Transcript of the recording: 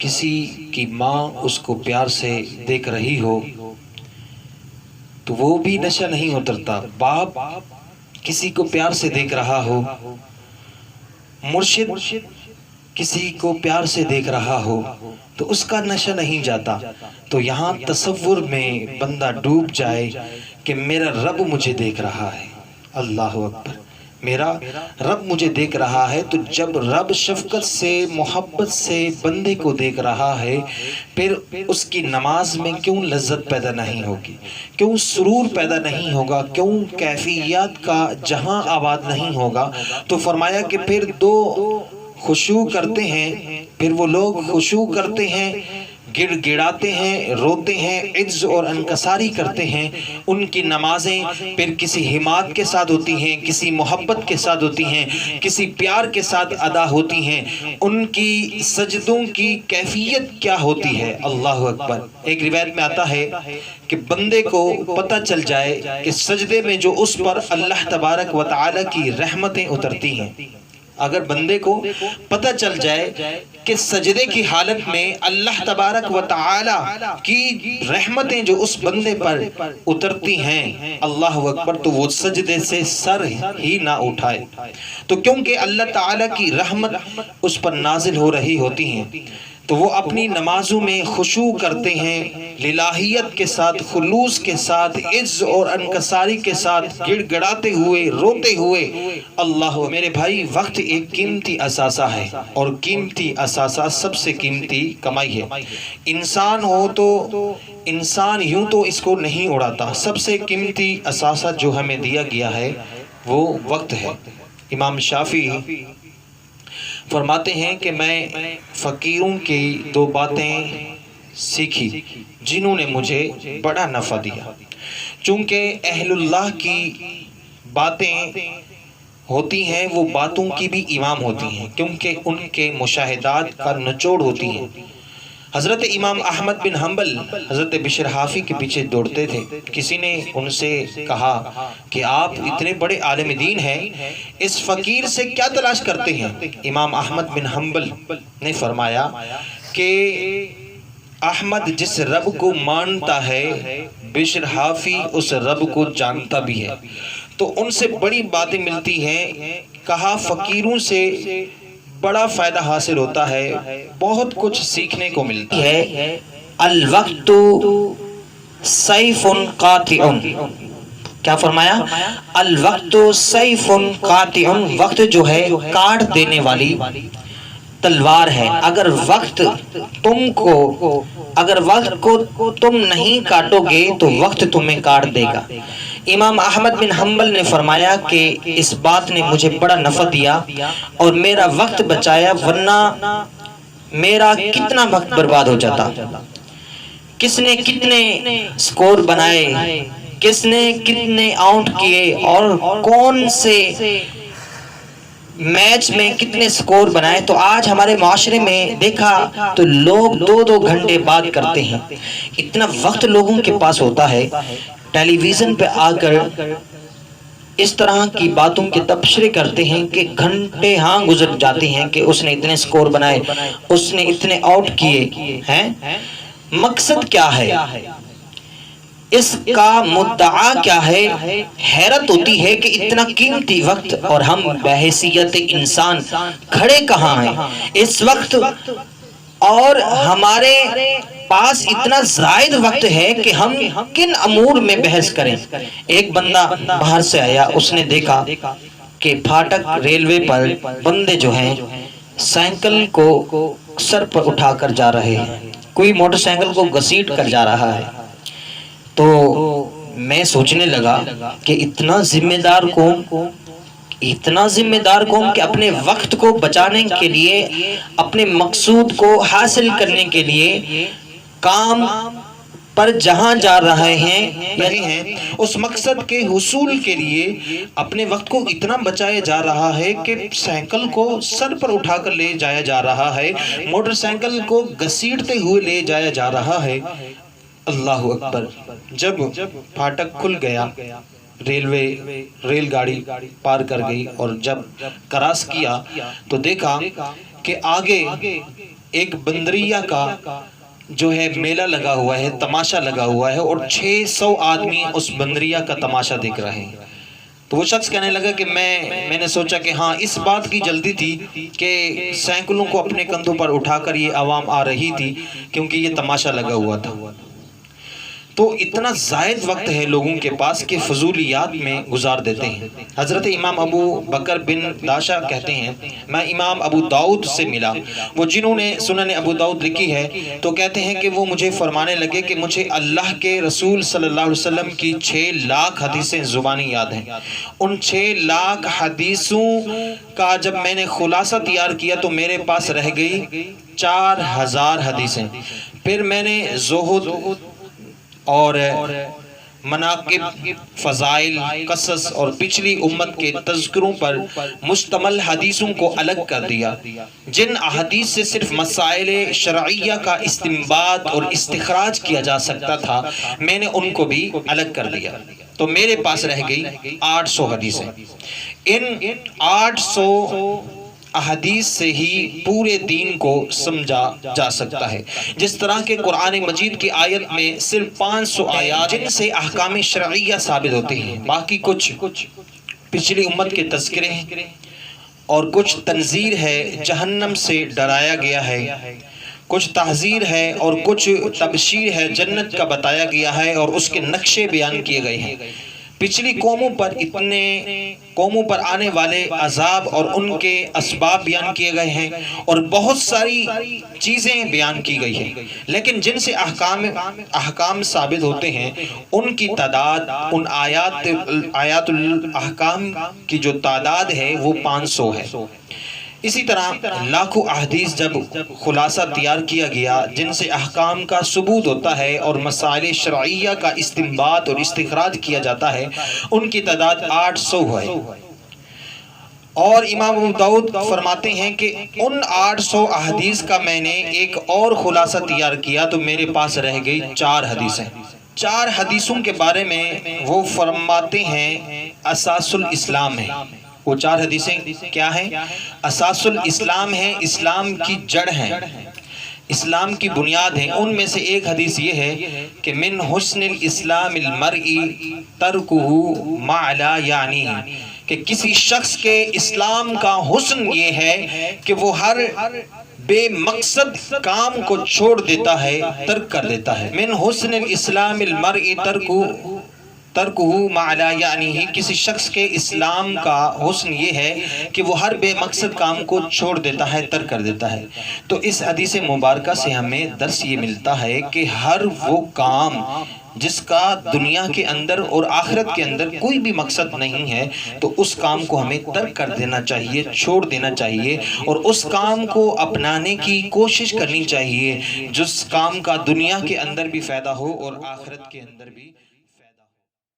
کسی کی ماں اس کو پیار سے دیکھ رہی ہو تو وہ بھی نشہ نہیں اترتا، باپ کسی کو پیار سے دیکھ رہا ہو، مرشد کسی کو پیار سے دیکھ رہا ہو تو اس کا نشہ نہیں جاتا۔ تو یہاں تصور میں بندہ ڈوب جائے کہ میرا رب مجھے دیکھ رہا ہے، اللہ اکبر، میرا رب مجھے دیکھ رہا ہے۔ تو جب رب شفقت سے محبت سے بندے کو دیکھ رہا ہے، پھر اس کی نماز میں کیوں لذت پیدا نہیں ہوگی، کیوں سرور پیدا نہیں ہوگا، کیوں کیفیات کا جہاں آباد نہیں ہوگا؟ تو فرمایا کہ پھر دو خشوع کرتے ہیں، پھر وہ لوگ خشوع کرتے ہیں، گڑ گڑاتے ہیں، روتے ہیں، عجز اور انکساری کرتے ہیں۔ ان کی نمازیں پھر کسی حماد کے ساتھ ہوتی ہیں، کسی محبت کے ساتھ ہوتی ہیں، کسی پیار کے ساتھ ادا ہوتی ہیں۔ ان کی سجدوں کی کیفیت کیا ہوتی ہے، اللہ اکبر۔ ایک روایت میں آتا ہے کہ بندے کو پتہ چل جائے کہ سجدے میں جو اس پر اللہ تبارک و تعالی کی رحمتیں اترتی ہیں، اگر بندے کو پتہ چل جائے کہ سجدے کی حالت میں اللہ تبارک و تعالی کی رحمتیں جو اس بندے پر اترتی ہیں، اللہ اکبر، تو وہ سجدے سے سر ہی نہ اٹھائے۔ تو کیونکہ اللہ تعالی کی رحمت اس پر نازل ہو رہی ہوتی ہیں، تو وہ اپنی نمازوں میں خشوع کرتے ہیں، للہیت کے ساتھ، خلوص کے ساتھ، عز اور انکساری کے ساتھ، گڑ گڑاتے ہوئے، روتے ہوئے۔ اللہ میرے بھائی، وقت ایک قیمتی اثاثہ ہے، اور قیمتی اثاثہ سب سے قیمتی کمائی ہے۔ انسان ہو تو انسان یوں تو اس کو نہیں اڑاتا، سب سے قیمتی اثاثہ جو ہمیں دیا گیا ہے وہ وقت ہے۔ امام شافعی فرماتے ہیں کہ میں فقیروں کی دو باتیں سیکھی جنہوں نے مجھے بڑا نفع دیا۔ چونکہ اہل اللہ کی باتیں ہوتی ہیں، وہ باتوں کی بھی امام ہوتی ہیں، کیونکہ ان کے مشاہدات کا نچوڑ ہوتی ہیں۔ حضرت امام احمد بن حنبل حضرت بشر حافی کے پیچھے دوڑتے تھے۔ کسی نے ان سے کہا کہ آپ اتنے بڑے عالم دین ہیں، اس فقیر سے کیا تلاش کرتے ہیں؟ امام احمد بن حنبل نے فرمایا کہ احمد جس رب کو مانتا ہے، بشر حافی اس رب کو جانتا بھی ہے، تو ان سے بڑی باتیں ملتی ہیں۔ کہا فقیروں سے بڑا فائدہ حاصل ہوتا ہے، بہت کچھ سیکھنے کو ملتی ہے۔ الوقت سیف قاطع، کیا فرمایا؟ الوقت سیف قاطع، وقت جو ہے کاٹ دینے والی تلوار ہے۔ اگر وقت کو تم نہیں کاٹو گے تو وقت تمہیں کاٹ دے گا۔ امام احمد بن حنبل نے فرمایا کہ اس بات نے مجھے بڑا نفع دیا اور میرا وقت بچایا، ورنہ میرا کتنا وقت برباد ہو جاتا۔ کس نے کتنے سکور بنائے، کس نے کتنے آؤٹ کیے، اور کون سے میچ میں کتنے سکور بنائے۔ تو آج ہمارے معاشرے میں دیکھا تو لوگ 2-2 گھنٹے بات کرتے ہیں۔ اتنا وقت لوگوں کے پاس ہوتا ہے، ٹیلی ویژن پہ آ کر اس طرح کی باتوں کے تبصرے کرتے ہیں کہ گھنٹے ہاں گزر جاتے ہیں کہ اس نے اتنے سکور بنائے، اس نے اتنے آؤٹ کیے ہیں۔ مقصد کیا ہے؟ اس کا مدعا کیا ہے؟ حیرت ہوتی ہے کہ اتنا قیمتی وقت اور ہم بحیثیت انسان کھڑے کہاں ہیں اس وقت، اور ہمارے پاس اتنا زائد وقت ہے کہ ہم کن امور میں بحث کریں۔ ایک بندہ باہر سے آیا، اس نے دیکھا کہ پھاٹک ریلوے پر بندے جو ہیں سائیکل کو سر پر اٹھا کر جا رہے ہیں، کوئی موٹر سائیکل کو گھسیٹ کر جا رہا ہے۔ تو میں سوچنے لگا کہ اتنا ذمہ دار قوم کہ اپنے وقت کو بچانے کے لیے، اپنے مقصود کو حاصل کرنے کے لیے کام پر جہاں جا رہے ہیں، اس مقصد کے حصول کے لیے اپنے وقت کو اتنا بچایا جا رہا ہے کہ سائیکل کو سر پر اٹھا کر لے جایا جا رہا ہے، موٹر سائیکل کو گھسیٹتے ہوئے لے جایا جا رہا ہے۔ اللہ اکبر۔ جب پھاٹک کھل گیا، ریل گاڑی پار کر گئی، اور جب کراس کیا تو دیکھا کہ آگے ایک بندریہ کا جو ہے میلہ لگا ہوا ہے، تماشا لگا ہوا ہے، اور 600 آدمی اس بندریہ کا تماشا دیکھ رہے ہیں۔ تو وہ شخص کہنے لگا کہ میں نے سوچا کہ ہاں اس بات کی جلدی تھی کہ سینکڑوں کو اپنے کندھوں پر اٹھا کر یہ عوام آ رہی تھی، کیونکہ یہ تماشا لگا ہوا تھا۔ تو اتنا زائد وقت ہے لوگوں کے پاس کہ فضولیات میں گزار دیتے ہیں۔ حضرت امام ابو بکر بن داشا کہتے ہیں، میں امام ابو داؤد سے ملا، وہ جنہوں نے سنن ابو داؤد لکھی ہے، تو کہتے ہیں کہ وہ مجھے فرمانے لگے کہ مجھے اللہ کے رسول صلی اللہ علیہ وسلم کی 6 لاکھ حدیثیں زبانی یاد ہیں۔ ان 6 لاکھ حدیثوں کا جب میں نے خلاصہ تیار کیا تو میرے پاس رہ گئی 4000 حدیثیں۔ پھر میں نے زہد اور مناقب، فضائل، قصص اور پچھلی امت کے تذکروں پر مشتمل حدیثوں کو الگ کر دیا۔ جن احادیث سے صرف مسائل شرعیہ کا استنباط اور استخراج کیا جا سکتا تھا، میں نے ان کو بھی الگ کر دیا، تو میرے پاس رہ گئی 800 حدیثیں۔ ان 800 احادیث سے ہی پورے دین کو سمجھا جا سکتا ہے۔ جس طرح کہ قرآن مجید کی آیت میں صرف 500 آیات جن سے احکام شرعیہ ثابت ہوتے ہیں، باقی کچھ پچھلی امت کے تذکرے ہیں، اور کچھ تنذیر ہے، جہنم سے ڈرایا گیا ہے، کچھ تحذیر ہے، اور کچھ تبشیر ہے، جنت کا بتایا گیا ہے، اور اس کے نقشے بیان کیے گئے ہیں۔ پچھلی قوموں پر آنے والے عذاب اور ان کے اسباب بیان کیے گئے ہیں، اور بہت ساری چیزیں بیان کی گئی ہیں، لیکن جن سے احکام ثابت ہوتے ہیں ان کی تعداد، ان آیات الاحکام کی جو تعداد ہے وہ 500 ہے۔ اسی طرح لاکھوں احادیث جب خلاصہ تیار کیا گیا جن سے احکام کا ثبوت ہوتا ہے اور مسائل شرعیہ کا استنباط اور استخراج کیا جاتا ہے، ان کی تعداد 800 ہے۔ اور امام ابو داؤد فرماتے ہیں کہ ان 800 احادیث کا میں نے ایک اور خلاصہ تیار کیا تو میرے پاس رہ گئی 4 حدیثیں۔ 4 حدیثوں کے بارے میں وہ فرماتے ہیں اساس الاسلام ہے۔ وہ 4 حدیثیں کیا ہیں؟ اساس الاسلام ہے، اسلام کی جڑ ہیں، اسلام کی بنیاد ہیں۔ ان میں سے ایک حدیث یہ ہے کہ من حسن الاسلام المرء ترکہ ما لا یعنی، کہ کسی شخص کے اسلام کا حسن یہ ہے کہ وہ ہر بے مقصد کام کو چھوڑ دیتا ہے، ترک کر دیتا ہے۔ من حسن الاسلام المرء ترکہ ما لا یعنی، کسی شخص کے اسلام کا حسن یہ ہے کہ وہ ہر بے مقصد کام کو چھوڑ دیتا ہے، ترک کر دیتا ہے۔ تو اس حدیث مبارکہ سے ہمیں درس یہ ملتا ہے کہ ہر وہ کام جس کا دنیا کے اندر اور آخرت کے اندر کوئی بھی مقصد نہیں ہے، تو اس کام کو ہمیں ترک کر دینا چاہیے، چھوڑ دینا چاہیے، اور اس کام کو اپنانے کی کوشش کرنی چاہیے جس کام کا دنیا کے اندر بھی فائدہ ہو اور آخرت کے اندر بھی